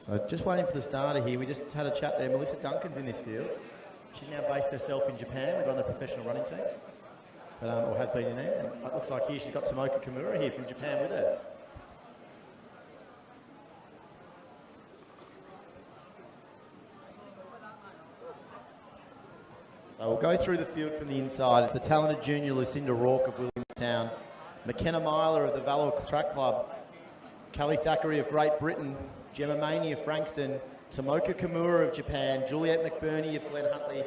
So just waiting for the starter here. We just had a chat there. Melissa Duncan's in this field. She's now based herself in Japan with one of the professional running teams, or has been in there. And it looks like here she's got Tomoka Kimura here from Japan with her. So we'll go through the field from the inside. It's the talented junior Lucinda Rourke of Williamstown, McKenna Myler of the Valour Track Club, Callie Thackeray of Great Britain, Gemma Maney of Frankston, Tomoka Kimura of Japan, Juliette McBurney of Glen Huntly,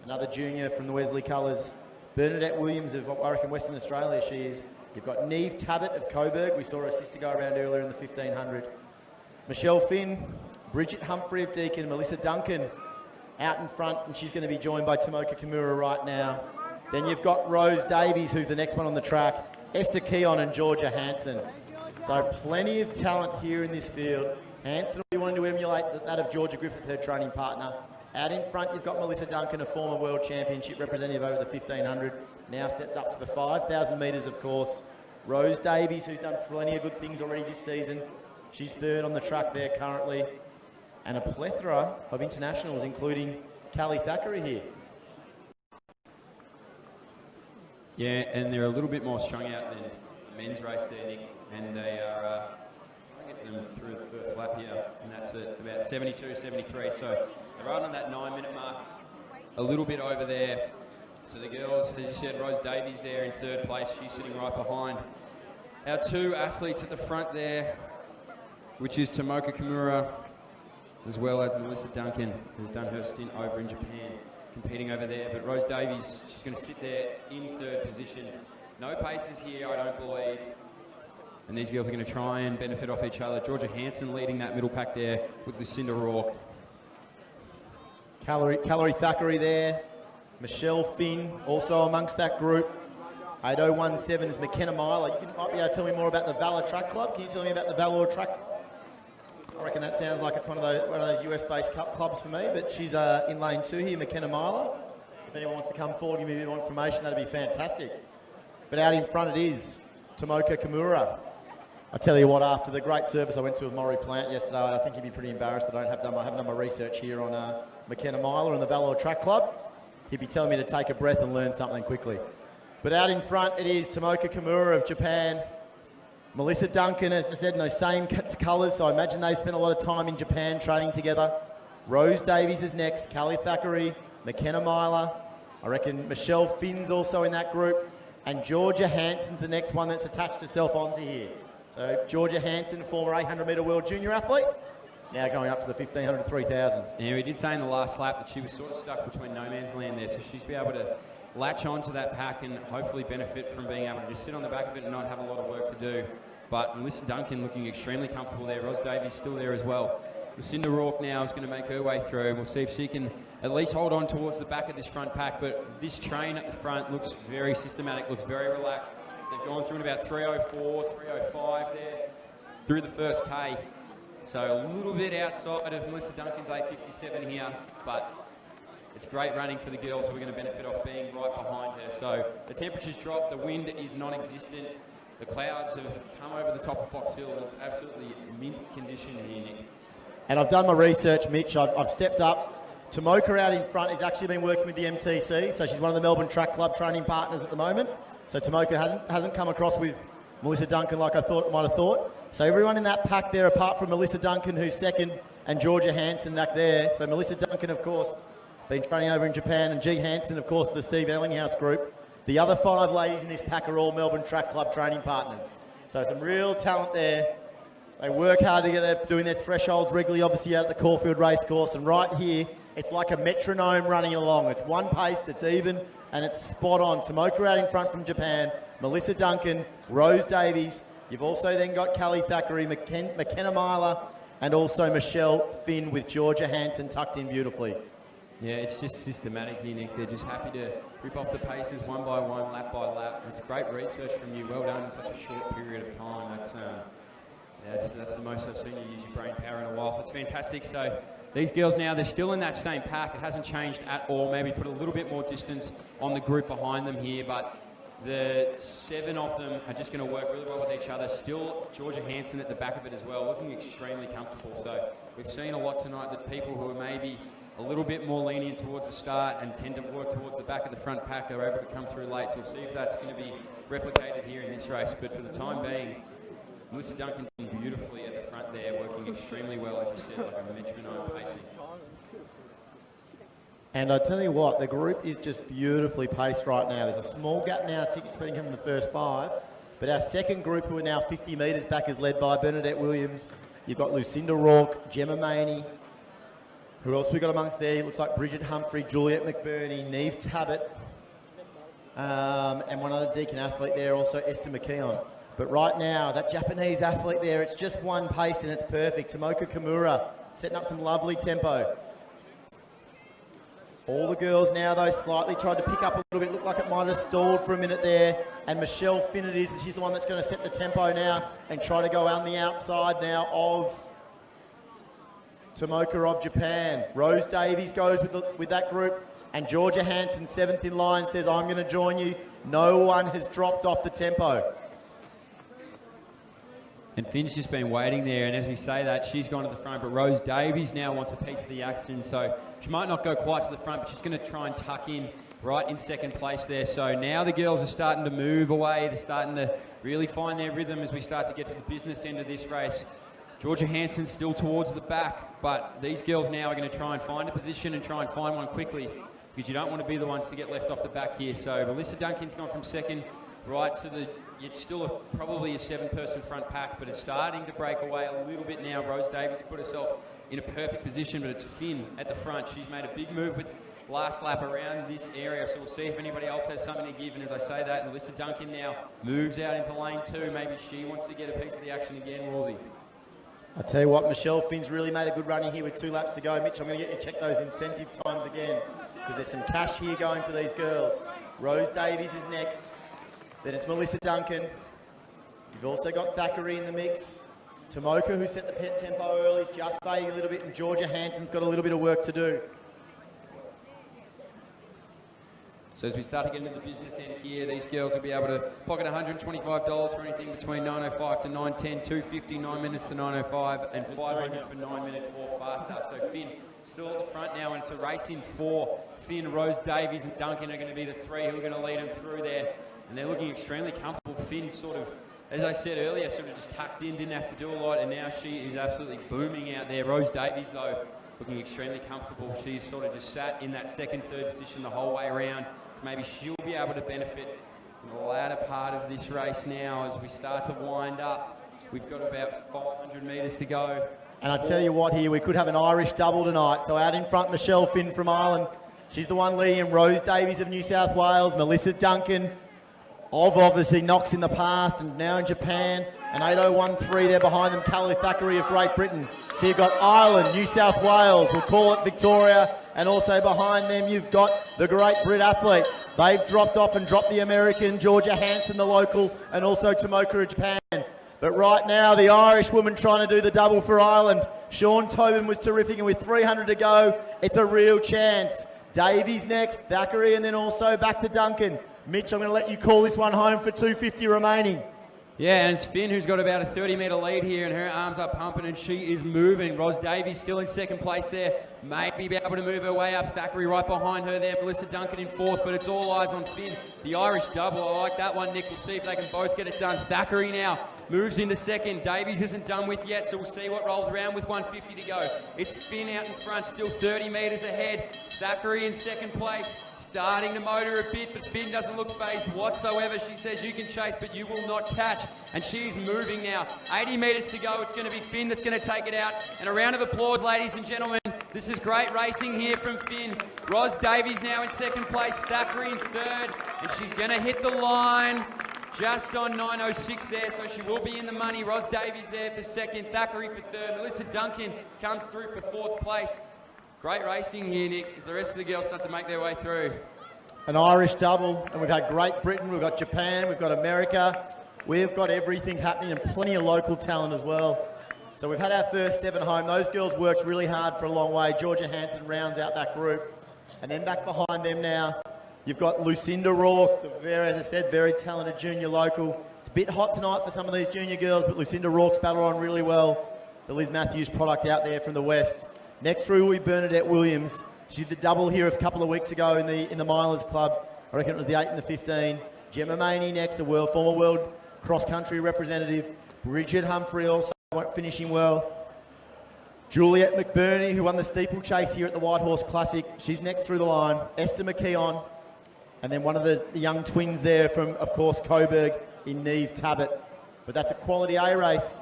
another junior from the Wesley Colours, Bernadette Williams of, I reckon, Western Australia she is. You've got Neve Tabbett of Coburg. We saw her sister go around earlier in the 1500. Michelle Finn, Bridget Humphrey of Deakin, Melissa Duncan out in front, and she's going to be joined by Tomoka Kimura right now. Then you've got Rose Davies, who's the next one on the track, Esther Keon and Georgia Hansen. So plenty of talent here in this field. Hansen will be wanting to emulate that of Georgia Griffith, her training partner. Out in front, you've got Melissa Duncan, a former World Championship representative over the 1500, now stepped up to the 5,000 metres, of course. Rose Davies, who's done plenty of good things already this season. She's third on the track there currently. And a plethora of internationals, including Callie Thackeray here. Yeah, and they're a little bit more strung out than the men's race there, Nick. And they are getting them through the first lap here, and that's at about 72, 73. So they're right on that 9-minute mark, a little bit over there. So the girls, as you said, Rose Davies there in third place. She's sitting right behind our two athletes at the front there, which is Tomoka Kimura, as well as Melissa Duncan, who's done her stint over in Japan, competing over there. But Rose Davies, she's going to sit there in third position. No paces here, I don't believe. And these girls are going to try and benefit off each other. Georgia Hansen leading that middle pack there with Lucinda Rourke. Callie Thackeray there. Michelle Finn also amongst that group. 8017 is McKenna Myler. You might be able to tell me more about the Valour Track Club. Can you tell me about the Valour Track? I reckon that sounds like it's one of those US-based clubs for me, but she's in lane 2 here, McKenna Myler. If anyone wants to come forward and give me a bit more information, that'd be fantastic. But out in front it is Tomoka Kimura. I tell you what, after the great service I went to with Maury Plant yesterday, I think he'd be pretty embarrassed that I haven't done my research here on McKenna Myler and the Valour Track Club. He'd be telling me to take a breath and learn something quickly. But out in front it is Tomoka Kimura of Japan. Melissa Duncan, as I said, in those same colours, so I imagine they spent a lot of time in Japan training together. Rose Davies is next, Callie Thackeray, McKenna Myler. I reckon Michelle Finn's also in that group. And Georgia Hansen's the next one that's attached herself onto here. So Georgia Hansen, former 800-metre world junior athlete, now going up to the 1500, 3000. Yeah, we did say in the last lap that she was sort of stuck between no man's land there, so she's be able to latch onto that pack and hopefully benefit from being able to just sit on the back of it and not have a lot of work to do. But Melissa Duncan looking extremely comfortable there. Rose Davies still there as well. Lucinda Rourke now is going to make her way through, and we'll see if she can at least hold on towards the back of this front pack. But this train at the front looks very systematic, looks very relaxed. They've gone through in about 304, 305 there through the first K. So a little bit outside of Melissa Duncan's 857 here, but it's great running for the girls who are going to benefit off being right behind her. So the temperature's dropped, the wind is non-existent. The clouds have come over the top of Box Hill, and it's absolutely mint condition here, Nick. And I've done my research, Mitch. I've stepped up. Tomoka out in front has actually been working with the MTC, so she's one of the Melbourne Track Club training partners at the moment. So Tomoka hasn't come across with Melissa Duncan like I might have thought. So everyone in that pack there, apart from Melissa Duncan, who's second, and Georgia Hansen back there. So Melissa Duncan, of course, been training over in Japan, and G. Hansen, of course, the Steve Ellinghouse group. The other 5 ladies in this pack are all Melbourne Track Club training partners. So some real talent there. They work hard together, doing their thresholds regularly, obviously out at the Caulfield Racecourse. And right here, it's like a metronome running along. It's one pace, it's even, and it's spot on. Tomoka out in front from Japan, Melissa Duncan, Rose Davies. You've also then got Callie Thackeray, McKenna Myler, and also Michelle Finn with Georgia Hansen tucked in beautifully. Yeah, it's just systematic here, Nick. They're just happy to rip off the paces one by one, lap by lap. It's great research from you. Well done in such a short period of time. That's the most I've seen you use your brain power in a while. So it's fantastic. So these girls now, they're still in that same pack. It hasn't changed at all. Maybe put a little bit more distance on the group behind them here, but The 7 of them are just going to work really well with each other. Still, Georgia Hansen at the back of it as well, looking extremely comfortable. So we've seen a lot tonight that people who are maybe a little bit more lenient towards the start and tend to work towards the back of the front pack are able to come through late. So we'll see if that's going to be replicated here in this race. But for the time being, Melissa Duncan did beautifully at the front there, working extremely well, as you said, like a metronome pacing. And I tell you what, the group is just beautifully paced right now. There's a small gap now, tickets being come in the first 5. But our second group, who are now 50 metres back, is led by Bernadette Williams. You've got Lucinda Rourke, Gemma Maney. Who else we got amongst there? It looks like Bridget Humphrey, Juliet McBurney, Neve Tabbett, and one other Deakin athlete there, also Esther McKeon. But right now, that Japanese athlete there, it's just one pace and it's perfect. Tomoka Kimura setting up some lovely tempo. All the girls now, though, slightly tried to pick up a little bit. Looked like it might have stalled for a minute there. And Michelle Finn it is. She's the one that's going to set the tempo now and try to go on the outside now of Tomoka of Japan. Rose Davies goes with that group. And Georgia Hansen, 7th in line, says, I'm going to join you. No one has dropped off the tempo. And Finn's just been waiting there, and as we say that, she's gone to the front, but Rose Davies now wants a piece of the action, so she might not go quite to the front, but she's going to try and tuck in right in second place there. So now the girls are starting to move away. They're starting to really find their rhythm as we start to get to the business end of this race. Georgia Hansen still towards the back, but these girls now are going to try and find a position and try and find one quickly, because you don't want to be the ones to get left off the back here. So Melissa Duncan's gone from second right to the... It's still probably a 7-person front pack, but it's starting to break away a little bit now. Rose Davies put herself in a perfect position, but it's Finn at the front. She's made a big move with last lap around this area, so we'll see if anybody else has something to give. And as I say that, Melissa Duncan now moves out into lane 2. Maybe she wants to get a piece of the action again, Wolsey. I tell you what, Michelle Finn's really made a good run in here with 2 laps to go. Mitch, I'm going to get you to check those incentive times again, because there's some cash here going for these girls. Rose Davies is next. Then it's Melissa Duncan. You've also got Thackeray in the mix. Tomoka, who set the pet tempo early, is just fading a little bit, and Georgia Hansen's got a little bit of work to do. So as we start to get into the business end here, these girls will be able to pocket $125 for anything between 9:05 to 9:10, 250, 9 minutes to 9:05, and 500 for 9 minutes or faster. So Finn still at the front now, and it's a race in 4. Finn, Rose Davies, and Duncan are going to be the 3 who are going to lead them through there. And they're looking extremely comfortable. Finn sort of, as I said earlier, sort of just tucked in, didn't have to do a lot, and now she is absolutely booming out there. Rose Davies, though, looking extremely comfortable. She's sort of just sat in that 2nd, 3rd position the whole way around. So maybe she'll be able to benefit in the latter part of this race now as we start to wind up. We've got about 500 metres to go. And I tell you what here, we could have an Irish double tonight. So out in front, Michelle Finn from Ireland. She's the one leading him. Rose Davies of New South Wales, Melissa Duncan of obviously Knox in the past and now in Japan, and 8013 there behind them, Kelly Thackeray of Great Britain. So you've got Ireland, New South Wales, we'll call it Victoria, and also behind them you've got the Great Brit athlete. They've dropped off and dropped the American, Georgia Hansen, the local, and also Tomoka of Japan. But right now, the Irish woman trying to do the double for Ireland. Sean Tobin was terrific, and with 300 to go, it's a real chance. Davies next, Thackeray, and then also back to Duncan. Mitch, I'm going to let you call this one home for 250 remaining. Yeah, and it's Finn who's got about a 30-metre lead here, and her arms are pumping, and she is moving. Rose Davies still in 2nd place there. Maybe be able to move her way up. Thackeray right behind her there. Melissa Duncan in 4th, but it's all eyes on Finn. The Irish double, I like that one, Nick. We'll see if they can both get it done. Thackeray now moves into 2nd. Davies isn't done with yet, so we'll see what rolls around with 150 to go. It's Finn out in front, still 30 metres ahead. Thackeray in 2nd place. Starting to motor a bit, but Finn doesn't look phased whatsoever. She says you can chase, but you will not catch. And she's moving now. 80 metres to go. It's going to be Finn that's going to take it out. And a round of applause, ladies and gentlemen. This is great racing here from Finn. Rose Davies now in 2nd place. Thackeray in 3rd. And she's going to hit the line just on 9:06 there, so she will be in the money. Rose Davies there for 2nd. Thackeray for 3rd. Melissa Duncan comes through for 4th place. Great racing here, Nick, as the rest of the girls start to make their way through. An Irish double, and we've had Great Britain, we've got Japan, we've got America. We've got everything happening and plenty of local talent as well. So we've had our first 7 home. Those girls worked really hard for a long way. Georgia Hansen rounds out that group. And then back behind them now, You've got Lucinda Rourke, as I said, very talented junior local. It's a bit hot tonight for some of these junior girls, but Lucinda Rourke's battled on really well. The Liz Matthews product out there from the west. Next through will be Bernadette Williams. She did the double here a couple of weeks ago in the Milers Club. I reckon it was the 8 and the 15. Gemma Maney next, former world cross-country representative. Bridget Humphrey also finishing well. Juliet McBurney, who won the steeplechase here at the White Horse Classic. She's next through the line. Esther McKeon. And then one of the young twins there from, of course, Coburg in Neve Tabbitt. But that's a quality A race.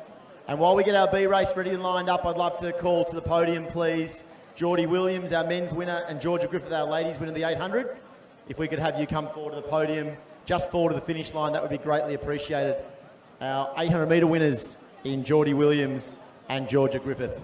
And while we get our B race ready and lined up, I'd love to call to the podium, please, Geordie Williams, our men's winner, and Georgia Griffith, our ladies winner of the 800. If we could have you come forward to the podium, just forward to the finish line, that would be greatly appreciated. Our 800 metre winners in Geordie Williams and Georgia Griffith.